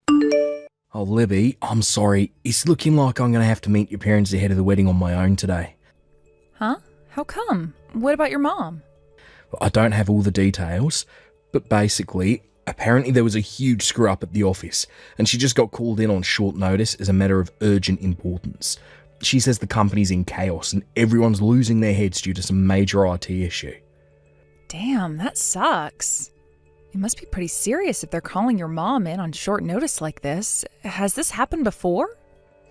Oh, Libby, I'm sorry. It's looking like I'm going to have to meet your parents ahead of the wedding on my own today. Huh? How come? What about your mom? I don't have all the details, but basically, apparently there was a huge screw-up at the office, and she just got called in on short notice as a matter of urgent importance. She says the company's in chaos and everyone's losing their heads due to some major IT issue. Damn, that sucks. It must be pretty serious if they're calling your mom in on short notice like this. Has this happened before?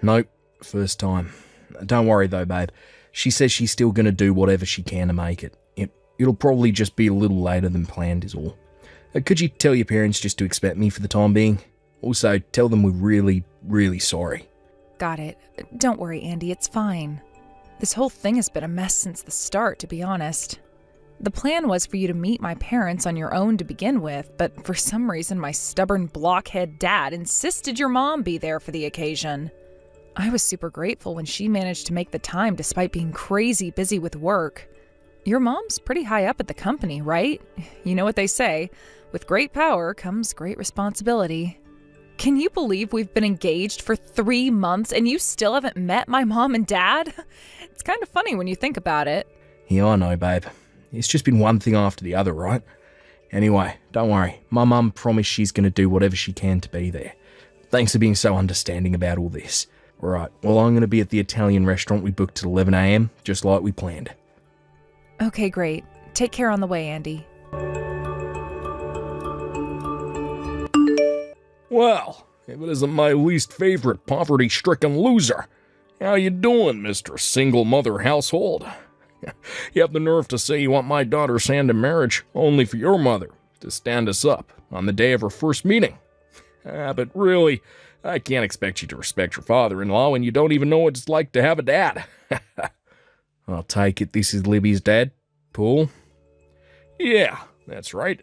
Nope, first time. Don't worry though, babe. She says she's still going to do whatever she can to make it. It'll probably just be a little later than planned is all. Could you tell your parents just to expect me for the time being? Also, tell them we're really, really sorry. Got it. Don't worry, Andy, it's fine. This whole thing has been a mess since the start, to be honest. The plan was for you to meet my parents on your own to begin with, but for some reason my stubborn blockhead dad insisted your mom be there for the occasion. I was super grateful when she managed to make the time despite being crazy busy with work. Your mom's pretty high up at the company, right? You know what they say, with great power comes great responsibility. Can you believe we've been engaged for 3 months and you still haven't met my mom and dad? It's kind of funny when you think about it. Yeah, I know, babe. It's just been one thing after the other, right? Anyway, don't worry. My mum promised she's going to do whatever she can to be there. Thanks for being so understanding about all this. Alright, well, I'm going to be at the Italian restaurant we booked at 11 a.m, just like we planned. Okay, great. Take care on the way, Andy. Well, if it isn't my least favorite poverty-stricken loser. How you doing, Mr. Single Mother Household? You have the nerve to say you want my daughter's hand in marriage only for your mother to stand us up on the day of her first meeting. But really, I can't expect you to respect your father-in-law when you don't even know what it's like to have a dad. I'll take it this is Libby's dad, Paul? Yeah, that's right.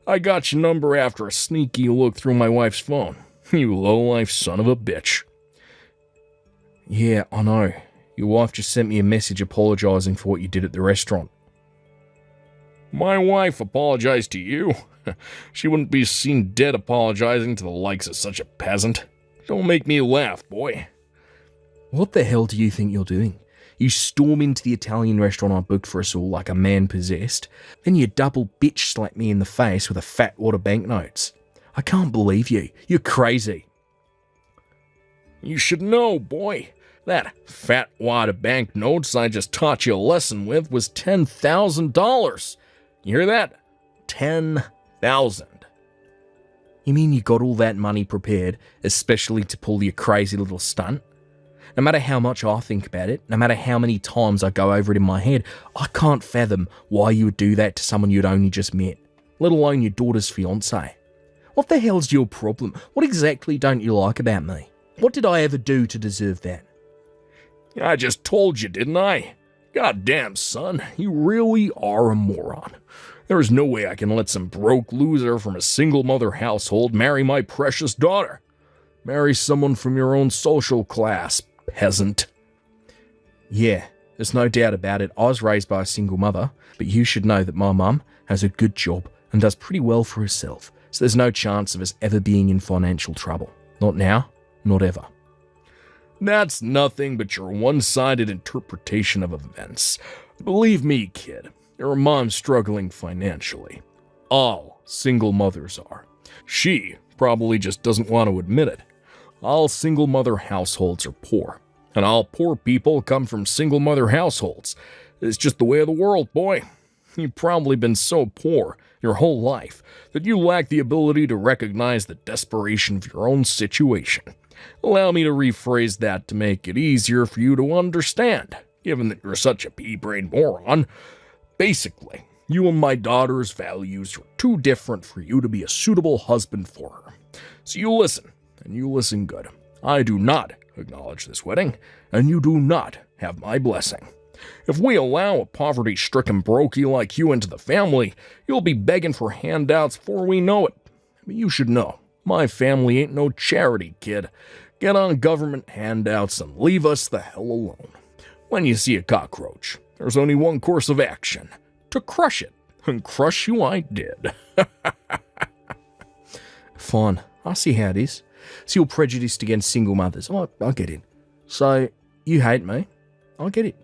I got your number after a sneaky look through my wife's phone. You lowlife son of a bitch. Yeah, I know. Your wife just sent me a message apologising for what you did at the restaurant. My wife apologized to you? She wouldn't be seen dead apologizing to the likes of such a peasant. Don't make me laugh, boy. What the hell do you think you're doing? You storm into the Italian restaurant I booked for us all like a man possessed, then you double bitch slap me in the face with a fat wad of banknotes. I can't believe you. You're crazy. You should know, boy. That fat wad of banknotes I just taught you a lesson with was $10,000. You hear that? 10,000. You mean you got all that money prepared, especially to pull your crazy little stunt? No matter how much I think about it, no matter how many times I go over it in my head, I can't fathom why you would do that to someone you'd only just met, let alone your daughter's fiancé. What the hell's your problem? What exactly don't you like about me? What did I ever do to deserve that? I just told you, didn't I? Goddamn, son, you really are a moron. There is no way I can let some broke loser from a single mother household marry my precious daughter. Marry someone from your own social class, peasant. Yeah, there's no doubt about it. I was raised by a single mother, but you should know that my mum has a good job and does pretty well for herself, so there's no chance of us ever being in financial trouble. Not now, not ever. That's nothing but your one-sided interpretation of events. Believe me, kid, there are moms struggling financially. All single mothers are. She probably just doesn't want to admit it. All single mother households are poor, and all poor people come from single mother households. It's just the way of the world, boy. You've probably been so poor your whole life that you lack the ability to recognize the desperation of your own situation. Allow me to rephrase that to make it easier for you to understand, given that you're such a pea-brained moron. Basically, you and my daughter's values are too different for you to be a suitable husband for her. So you listen, and you listen good. I do not acknowledge this wedding, and you do not have my blessing. If we allow a poverty-stricken brokey like you into the family, you'll be begging for handouts before we know it. But you should know, my family ain't no charity, kid. Get on government handouts and leave us the hell alone. When you see a cockroach, there's only one course of action: to crush it. And crush you I did. Fine, I see how it is. So you're prejudiced against single mothers. Oh, I get it. So you hate me. I get it.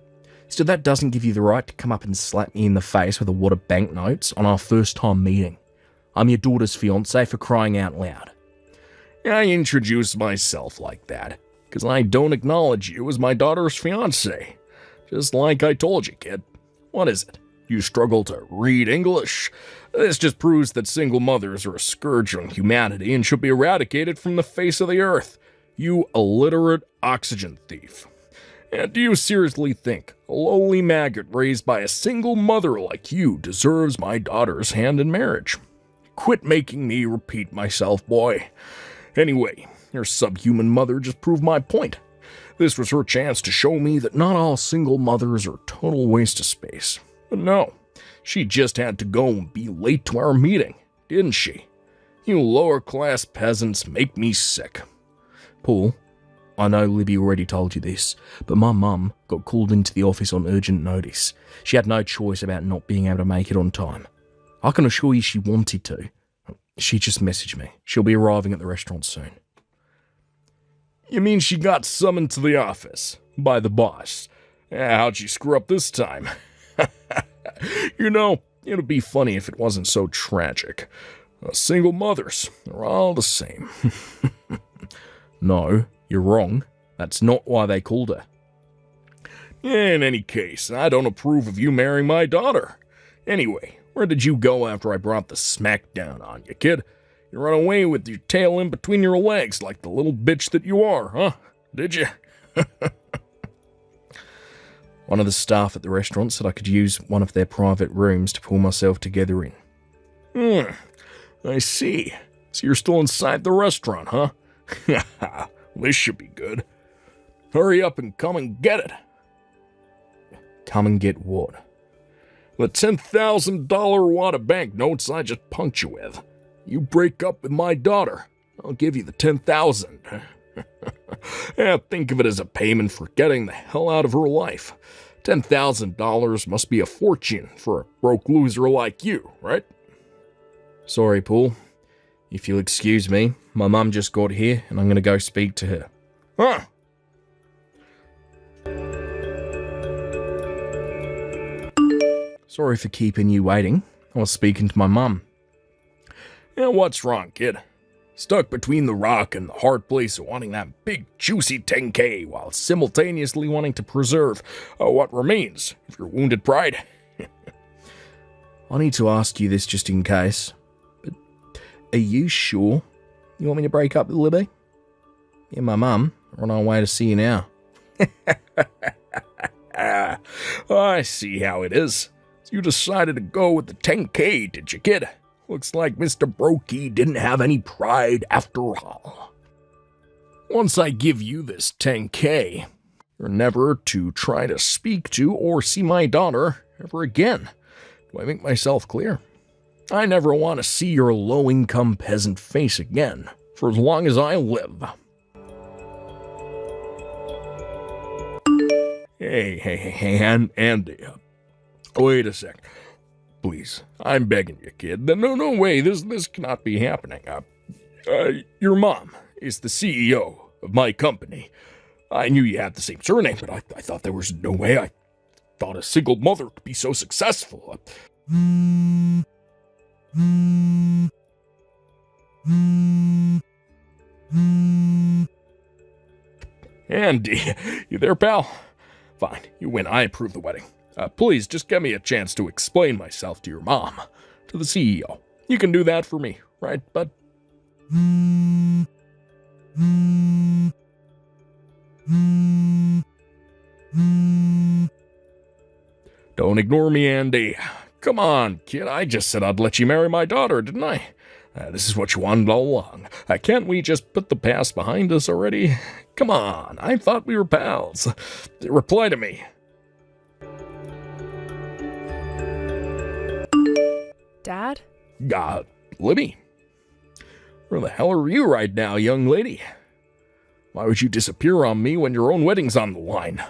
Still, that doesn't give you the right to come up and slap me in the face with a wad of banknotes on our first time meeting. I'm your daughter's fiancé, for crying out loud. I introduce myself like that because I don't acknowledge you as my daughter's fiancé. Just like I told you, kid. What is it? You struggle to read English? This just proves that single mothers are a scourge on humanity and should be eradicated from the face of the earth. You illiterate oxygen thief. And do you seriously think a lowly maggot raised by a single mother like you deserves my daughter's hand in marriage? Quit making me repeat myself, boy. Anyway, your subhuman mother just proved my point. This was her chance to show me that not all single mothers are total waste of space. But no, she just had to go and be late to our meeting, didn't she? You lower-class peasants make me sick. Paul, I know Libby already told you this, but my mum got called into the office on urgent notice. She had no choice about not being able to make it on time. I can assure you she wanted to. She just messaged me. She'll be arriving at the restaurant soon. You mean she got summoned to the office by the boss? How'd she screw up this time? You know, it'd be funny if it wasn't so tragic. Single mothers are all the same. No, you're wrong. That's not why they called her. In any case, I don't approve of you marrying my daughter. Anyway, where did you go after I brought the smackdown on you, kid? You ran away with your tail in between your legs like the little bitch that you are, huh? Did you? One of the staff at the restaurant said I could use one of their private rooms to pull myself together in. I see. So you're still inside the restaurant, huh? This should be good. Hurry up and come and get it. Come and get what? The $10,000 wad of banknotes I just punked you with. You break up with my daughter, I'll give you the $10,000. Yeah, think of it as a payment for getting the hell out of her life. $10,000 must be a fortune for a broke loser like you, right? Sorry, Paul. If you'll excuse me, my mum just got here and I'm going to go speak to her. Huh? Sorry for keeping you waiting. I was speaking to my mum. Yeah, what's wrong, kid? Stuck between the rock and the hard place of wanting that big, juicy 10K while simultaneously wanting to preserve what remains of your wounded pride. I need to ask you this just in case, but are you sure you want me to break up with Libby? Yeah, my mum are on our way to see you now. I see how it is. So you decided to go with the 10K, did you, kid? Looks like Mr. Brokey didn't have any pride after all. Once I give you this 10K, you're never to try to speak to or see my daughter ever again. Do I make myself clear? I never want to see your low-income peasant face again, for as long as I live. Hey, Andy. Wait a sec. Please, I'm begging you, kid. No way, this cannot be happening. Your mom is the CEO of my company. I knew you had the same surname, but I thought there was no way. I thought a single mother could be so successful. Andy, you there, pal? Fine, you win. I approve the wedding. Please, just give me a chance to explain myself to your mom, to the CEO. You can do that for me, right, bud? Don't ignore me, Andy. Come on, kid. I just said I'd let you marry my daughter, didn't I? This is what you wanted all along. Can't we just put the past behind us already? Come on, I thought we were pals. Reply to me. Dad? Libby? Where the hell are you right now, young lady? Why would you disappear on me when your own wedding's on the line?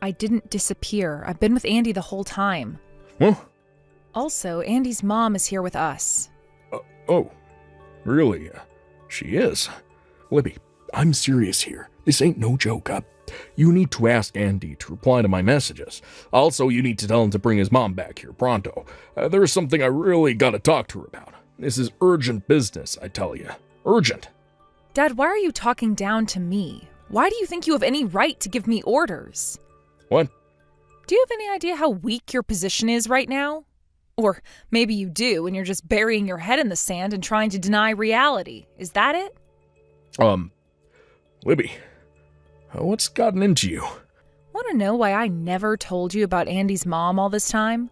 I didn't disappear. I've been with Andy the whole time. Huh? Also, Andy's mom is here with us. Oh, really? She is? Libby, I'm serious here. This ain't no joke. You need to ask Andy to reply to my messages. Also, you need to tell him to bring his mom back here pronto. There's something I really gotta talk to her about. This is urgent business, I tell you. Urgent. Dad, why are you talking down to me? Why do you think you have any right to give me orders? What? Do you have any idea how weak your position is right now? Or maybe you do, and you're just burying your head in the sand and trying to deny reality. Is that it? Libby, what's gotten into you? Want to know why I never told you about Andy's mom all this time?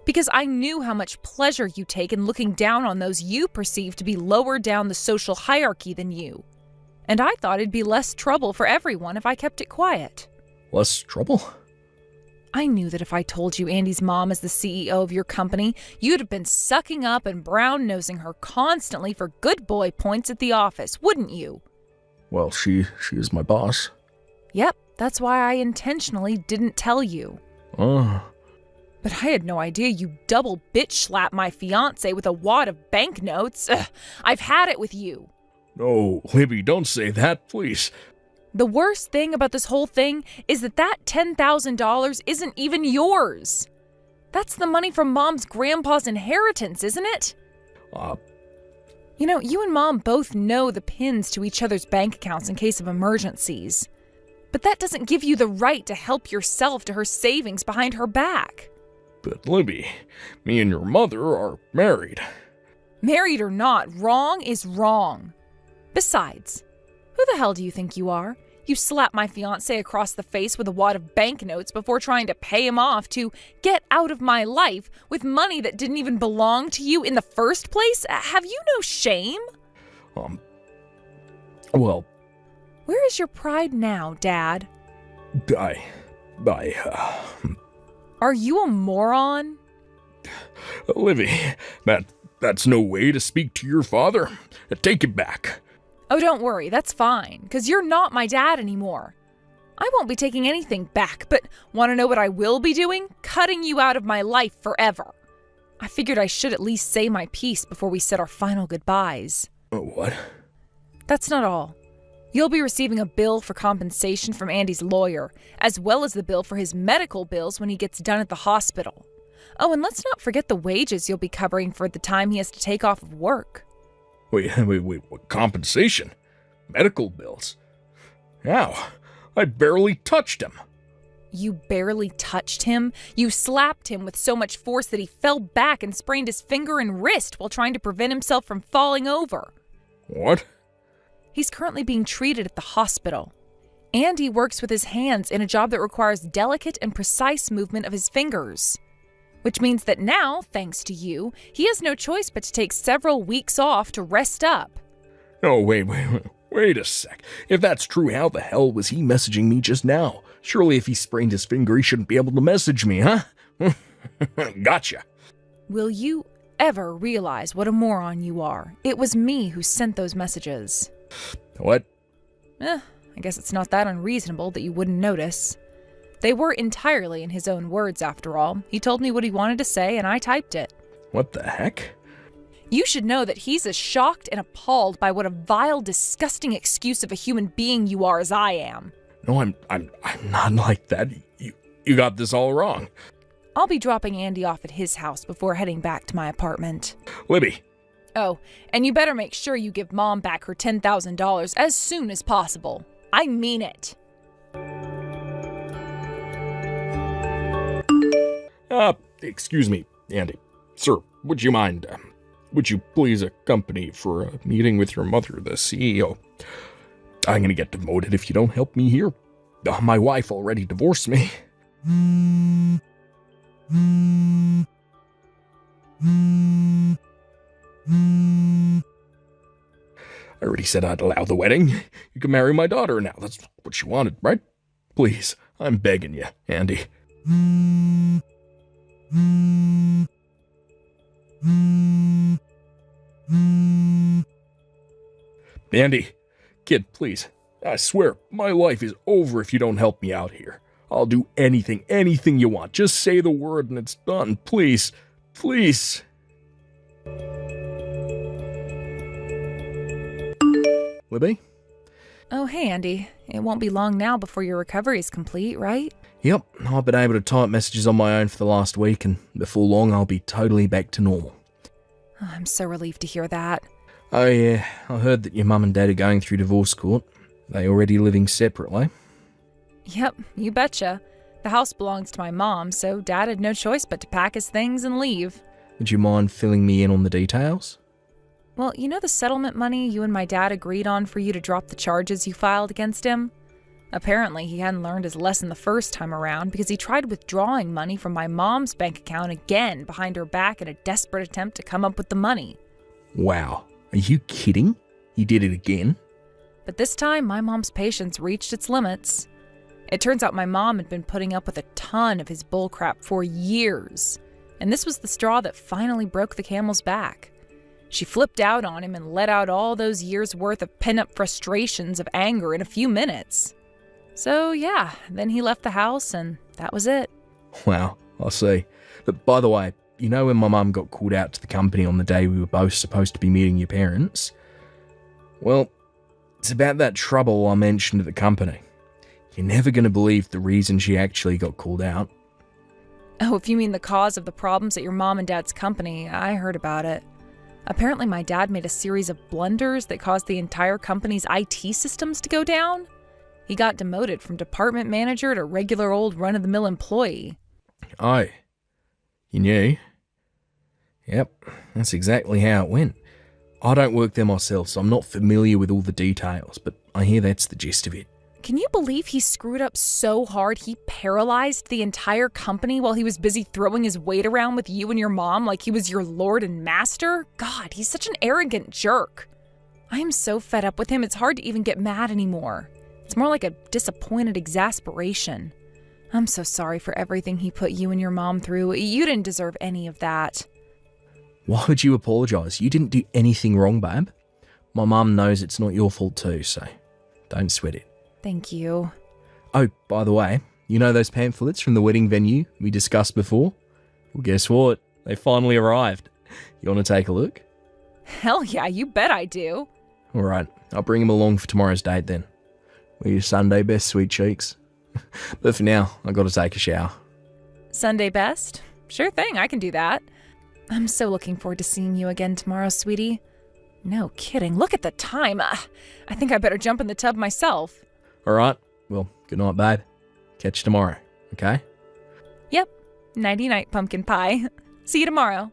Because I knew how much pleasure you take in looking down on those you perceive to be lower down the social hierarchy than you. And I thought it'd be less trouble for everyone if I kept it quiet. Less trouble? I knew that if I told you Andy's mom is the CEO of your company, you'd have been sucking up and brown-nosing her constantly for good boy points at the office, wouldn't you? Well, she is my boss. Yep, that's why I intentionally didn't tell you. Oh. But I had no idea you double bitch slapped my fiancé with a wad of banknotes. I've had it with you. No, Libby, don't say that, please. The worst thing about this whole thing is that $10,000 isn't even yours. That's the money from Mom's grandpa's inheritance, isn't it? You know, you and Mom both know the pins to each other's bank accounts in case of emergencies. But that doesn't give you the right to help yourself to her savings behind her back. But Libby, me and your mother are married. Married or not, wrong is wrong. Besides, who the hell do you think you are? You slapped my fiancé across the face with a wad of banknotes before trying to pay him off to get out of my life with money that didn't even belong to you in the first place? Have you no shame? Well... Where is your pride now, Dad? Are you a moron? Livy, that's no way to speak to your father. Take it back. Oh, don't worry, that's fine, because you're not my dad anymore. I won't be taking anything back, but want to know what I will be doing? Cutting you out of my life forever. I figured I should at least say my piece before we said our final goodbyes. What? That's not all. You'll be receiving a bill for compensation from Andy's lawyer, as well as the bill for his medical bills when he gets done at the hospital. Oh, and let's not forget the wages you'll be covering for the time he has to take off of work. Wait, what compensation? Medical bills? How? I barely touched him. You barely touched him? You slapped him with so much force that he fell back and sprained his finger and wrist while trying to prevent himself from falling over. What? He's currently being treated at the hospital. Andy works with his hands in a job that requires delicate and precise movement of his fingers. Which means that now, thanks to you, he has no choice but to take several weeks off to rest up. Oh, wait a sec. If that's true, how the hell was he messaging me just now? Surely if he sprained his finger, he shouldn't be able to message me, huh? Gotcha. Will you ever realize what a moron you are? It was me who sent those messages. What? I guess it's not that unreasonable that you wouldn't notice. They were entirely in his own words, after all. He told me what he wanted to say, and I typed it. What the heck? You should know that he's as shocked and appalled by what a vile, disgusting excuse of a human being you are as I am. No, I'm not like that. You got this all wrong. I'll be dropping Andy off at his house before heading back to my apartment. Libby. Oh, and you better make sure you give Mom back her $10,000 as soon as possible. I mean it. Excuse me, Andy. Sir, would you please accompany for a meeting with your mother, the CEO? I'm gonna get demoted if you don't help me here. My wife already divorced me. I already said I'd allow the wedding. You can marry my daughter now. That's what you wanted, right? Please, I'm begging you, Andy. Andy, kid, please. I swear, my life is over if you don't help me out here. I'll do anything you want. Just say the word and it's done. Please, please. Libby? Oh, hey, Andy. It won't be long now before your recovery is complete, right? Yep, I've been able to type messages on my own for the last week, and before long I'll be totally back to normal. Oh, I'm so relieved to hear that. Oh yeah, I heard that your mum and dad are going through divorce court. They already living separately? Yep, you betcha. The house belongs to my mom, so Dad had no choice but to pack his things and leave. Would you mind filling me in on the details? Well, you know the settlement money you and my dad agreed on for you to drop the charges you filed against him? Apparently, he hadn't learned his lesson the first time around because he tried withdrawing money from my mom's bank account again behind her back in a desperate attempt to come up with the money. Wow, are you kidding? He did it again? But this time, my mom's patience reached its limits. It turns out my mom had been putting up with a ton of his bullcrap for years, and this was the straw that finally broke the camel's back. She flipped out on him and let out all those years' worth of pent-up frustrations of anger in a few minutes. So yeah, then he left the house and that was it. Wow, I see. But by the way, you know when my mum got called out to the company on the day we were both supposed to be meeting your parents? Well, it's about that trouble I mentioned at the company. You're never going to believe the reason she actually got called out. Oh, if you mean the cause of the problems at your mom and dad's company, I heard about it. Apparently my dad made a series of blunders that caused the entire company's IT systems to go down. He got demoted from department manager to regular old run-of-the-mill employee. Oh, you knew? Yep, that's exactly how it went. I don't work there myself, so I'm not familiar with all the details, but I hear that's the gist of it. Can you believe he screwed up so hard he paralyzed the entire company while he was busy throwing his weight around with you and your mom like he was your lord and master? God, he's such an arrogant jerk. I am so fed up with him, it's hard to even get mad anymore. It's more like a disappointed exasperation. I'm so sorry for everything he put you and your mom through. You didn't deserve any of that. Why would you apologise? You didn't do anything wrong, babe. My mum knows it's not your fault too, so don't sweat it. Thank you. Oh, by the way, you know those pamphlets from the wedding venue we discussed before? Well, guess what? They finally arrived. You want to take a look? Hell yeah, you bet I do. All right, I'll bring them along for tomorrow's date then. We're your Sunday best, sweet cheeks. But for now, I've got to take a shower. Sunday best? Sure thing, I can do that. I'm so looking forward to seeing you again tomorrow, sweetie. No kidding, look at the time. I think I better jump in the tub myself. All right, well, good night, babe. Catch you tomorrow, okay? Yep, nighty-night, pumpkin pie. See you tomorrow.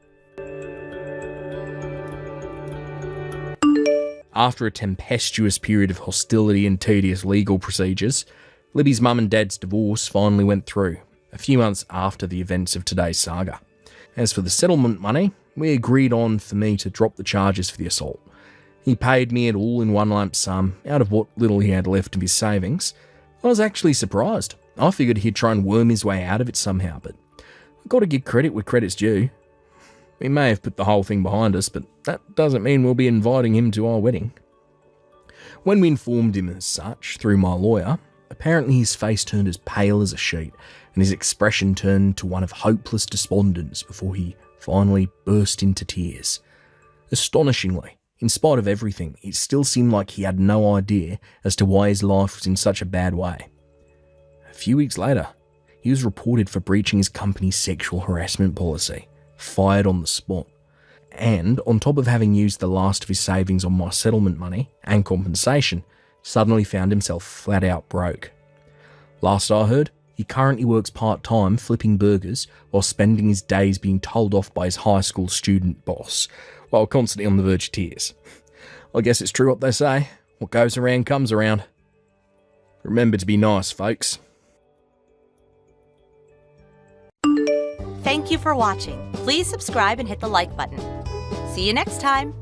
After a tempestuous period of hostility and tedious legal procedures, Libby's mum and dad's divorce finally went through, a few months after the events of today's saga. As for the settlement money, we agreed on for me to drop the charges for the assault. He paid me it all in one lump sum, out of what little he had left of his savings. I was actually surprised. I figured he'd try and worm his way out of it somehow, but I've got to give credit where credit's due. We may have put the whole thing behind us, but that doesn't mean we'll be inviting him to our wedding. When we informed him as such, through my lawyer, apparently his face turned as pale as a sheet, and his expression turned to one of hopeless despondence before he finally burst into tears. Astonishingly, in spite of everything, it still seemed like he had no idea as to why his life was in such a bad way. A few weeks later, he was reported for breaching his company's sexual harassment policy, fired on the spot, and on top of having used the last of his savings on my settlement money and compensation, suddenly found himself flat out broke. Last I heard, he currently works part-time flipping burgers while spending his days being told off by his high school student boss, while constantly on the verge of tears. I guess it's true what they say, what goes around comes around. Remember to be nice, folks. Thank you for watching. Please subscribe and hit the like button. See you next time.